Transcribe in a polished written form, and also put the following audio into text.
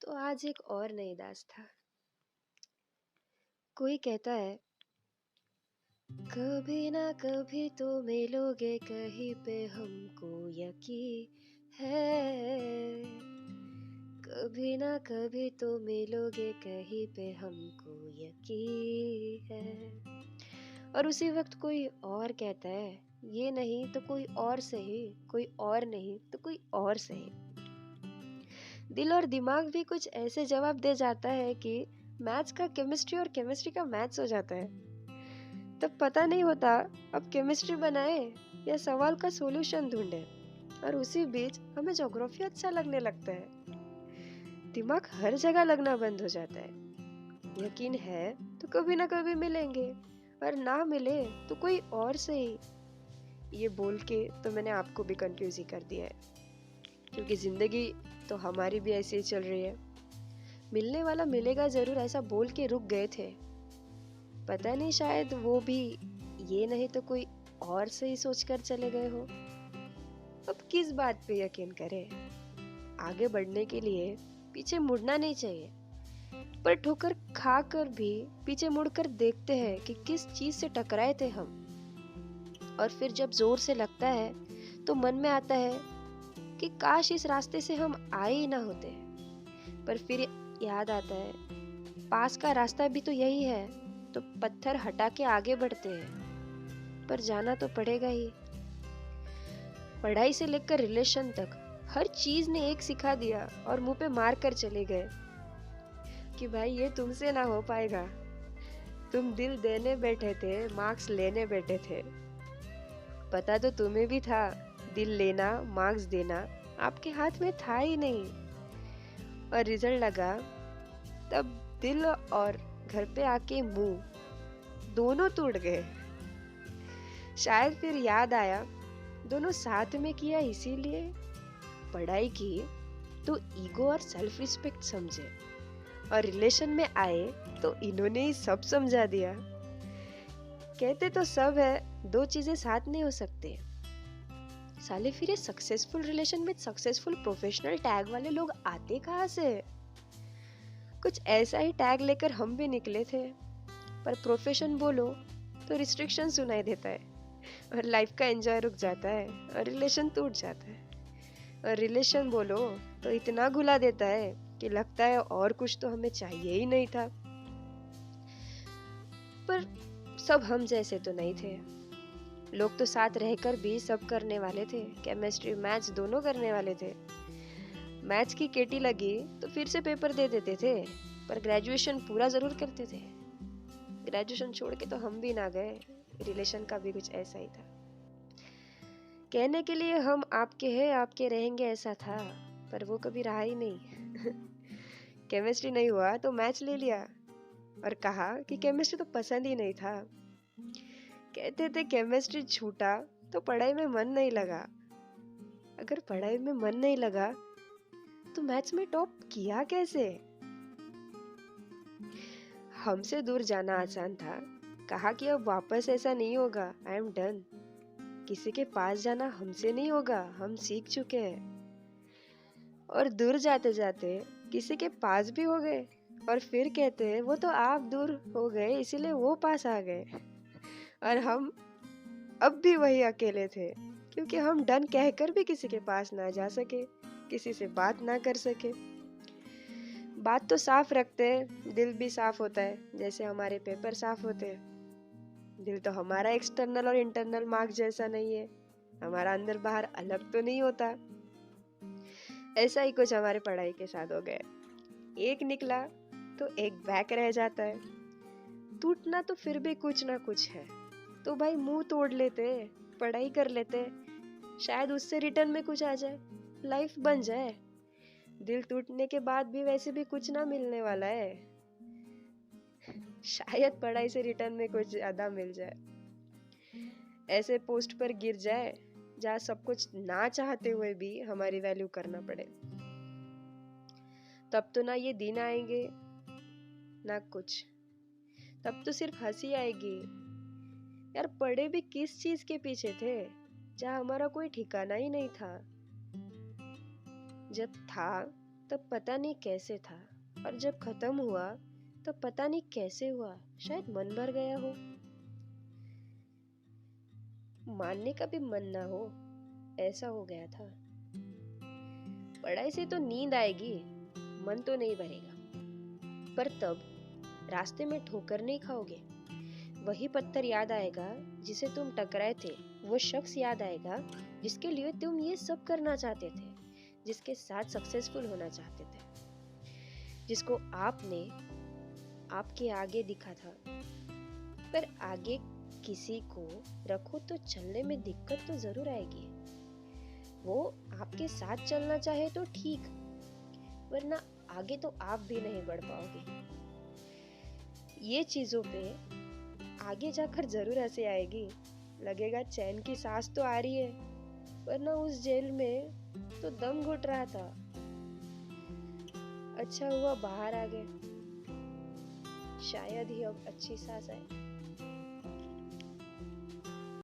तो आज एक और नई दास्तां। कोई कहता है कभी ना कभी तो मिलोगे कहीं पे, हमको यकीन है। कभी ना कभी तो मिलोगे कहीं पे, हमको यकीन है। और उसी वक्त कोई और कहता है ये नहीं तो कोई और सही, कोई और नहीं तो कोई और सही। दिल और दिमाग भी कुछ ऐसे जवाब दे जाता है कि मैथ्स का केमिस्ट्री और केमिस्ट्री का मैथ्स हो जाता है। तब पता नहीं होता अब केमिस्ट्री बनाए या सवाल का सॉल्यूशन ढूंढे। और उसी बीच हमें ज्योग्राफी अच्छा लगने लगता है। दिमाग हर जगह लगना बंद हो जाता है। यकीन है तो कभी ना कभी मिलेंगे, और ना मिले तो कोई और सही। ये बोल के तो मैंने आपको भी कंफ्यूज ही कर दिया है, क्योंकि जिंदगी तो हमारी भी ऐसे ही चल रही है। मिलने वाला मिलेगा जरूर ऐसा बोल के रुक गए थे। पता नहीं शायद वो भी ये नहीं तो कोई और सही सोचकर चले गए हो। अब किस बात पे यकीन करें? आगे बढ़ने के लिए पीछे मुड़ना नहीं चाहिए, पर ठोकर खा कर भी पीछे मुड़कर देखते हैं कि किस चीज से टकराए थे हम। और फिर जब जोर से लगता है तो मन में आता है कि काश इस रास्ते से हम आए ही ना होते। पर फिर याद आता है पास का रास्ता भी तो यही है, तो पत्थर हटा के आगे बढ़ते हैं। पर जाना तो पड़ेगा ही। पढ़ाई से लेकर रिलेशन तक हर चीज ने एक सिखा दिया और मुंह पे मार कर चले गए कि भाई ये तुमसे ना हो पाएगा। तुम दिल देने बैठे थे, मार्क्स लेने बैठे थे। पता तो तुम्हें भी था दिल लेना मार्क्स देना आपके हाथ में था ही नहीं। और रिजल्ट लगा तब दिल और घर पे आके मुंह दोनों टूट गए। शायद फिर याद आया दोनों साथ में किया, इसीलिए पढ़ाई की तो ईगो और सेल्फ रिस्पेक्ट समझे, और रिलेशन में आए तो इन्होंने ही सब समझा दिया। कहते तो सब है दो चीजें साथ नहीं हो सकते। साले फिर ये सक्सेसफुल रिलेशन में सक्सेसफुल प्रोफेशनल टैग वाले लोग आते कहाँ से? कुछ ऐसा ही टैग लेकर हम भी निकले थे, पर प्रोफेशन बोलो तो रिस्ट्रिक्शन सुनाई देता है, और लाइफ का एंजॉय रुक जाता है, और रिलेशन टूट जाता है। और रिलेशन बोलो तो इतना घुला देता है कि लगता है और कुछ तो हमें चाहिए ही नहीं था। पर सब हम जैसे तो नहीं थे। लोग तो साथ रहकर भी सब करने वाले थे। केमिस्ट्री मैथ्स दोनों करने वाले थे। मैथ्स की केटी लगी तो फिर से पेपर दे देते थे, पर ग्रेजुएशन पूरा जरूर करते थे। ग्रेजुएशन छोड़ के तो हम भी ना गए। रिलेशन का भी कुछ ऐसा ही था। कहने के लिए हम आपके हैं आपके रहेंगे ऐसा था, पर वो कभी रहा ही नहीं। केमिस्ट्री नहीं हुआ तो मैथ्स ले लिया, और कहा कि केमिस्ट्री तो पसंद ही नहीं था। कहते थे केमिस्ट्री छूटा तो पढ़ाई में मन नहीं लगा। अगर पढ़ाई में मन नहीं लगा तो मैथ्स में टॉप किया कैसे? हमसे दूर जाना आसान था। कहा कि अब वापस ऐसा नहीं होगा, आई एम डन। किसी के पास जाना हमसे नहीं होगा, हम सीख चुके हैं। और दूर जाते जाते किसी के पास भी हो गए, और फिर कहते हैं वो तो आप दूर हो गए इसीलिए वो पास आ गए। और हम अब भी वही अकेले थे, क्योंकि हम डन कहकर भी किसी के पास ना जा सके, किसी से बात ना कर सके। बात तो साफ रखते हैं, दिल भी साफ होता है, जैसे हमारे पेपर साफ होते हैं। दिल तो हमारा एक्सटर्नल और इंटरनल मार्क्स जैसा नहीं है, हमारा अंदर बाहर अलग तो नहीं होता। ऐसा ही कुछ हमारे पढ़ाई के साथ हो गया। एक निकला तो एक बैक रह जाता है। टूटना तो फिर भी कुछ ना कुछ है, तो भाई मुंह तोड़ लेते, पढ़ाई कर लेते, शायद उससे रिटर्न में कुछ आ जाए, लाइफ बन जाए। दिल टूटने के बाद भी वैसे भी कुछ ना मिलने वाला है, शायद पढ़ाई से रिटर्न में कुछ ज्यादा मिल जाए। ऐसे पोस्ट पर गिर जाए जहाँ सब कुछ ना चाहते हुए भी हमारी वैल्यू करना पड़े। तब तो ना ये दिन आएंगे ना कुछ, तब तो सिर्फ हंसी आएगी। यार पढ़े भी किस चीज के पीछे थे जहाँ हमारा कोई ठिकाना ही नहीं था। जब था तब पता नहीं कैसे था, और जब खत्म हुआ तो पता नहीं कैसे हुआ, शायद मन भर गया हो। मानने का भी मन ना हो, ऐसा हो गया था। पढ़ाई से तो नींद आएगी, मन तो नहीं भरेगा। पर तब रास्ते में ठोकर नहीं खाओगे। वही पत्थर याद आएगा जिसे तुम टकराए थे, वो शख्स याद आएगा जिसके लिए तुम ये सब करना चाहते थे, जिसके साथ सक्सेसफुल होना चाहते थे, जिसको आपने आपके आगे दिखा था। पर आगे किसी को रखो तो चलने में दिक्कत तो जरूर आएगी। वो आपके साथ चलना चाहे तो ठीक, वरना आगे तो आप भी नहीं बढ़ पाओगे। ये चीजों पे आगे जाकर जरूर हंसी आएगी। लगेगा चैन की सांस तो आ रही है, वरना उस जेल में तो दम घुट रहा था। अच्छा हुआ बाहर आ गए, शायद ही अब अच्छी सांस आए।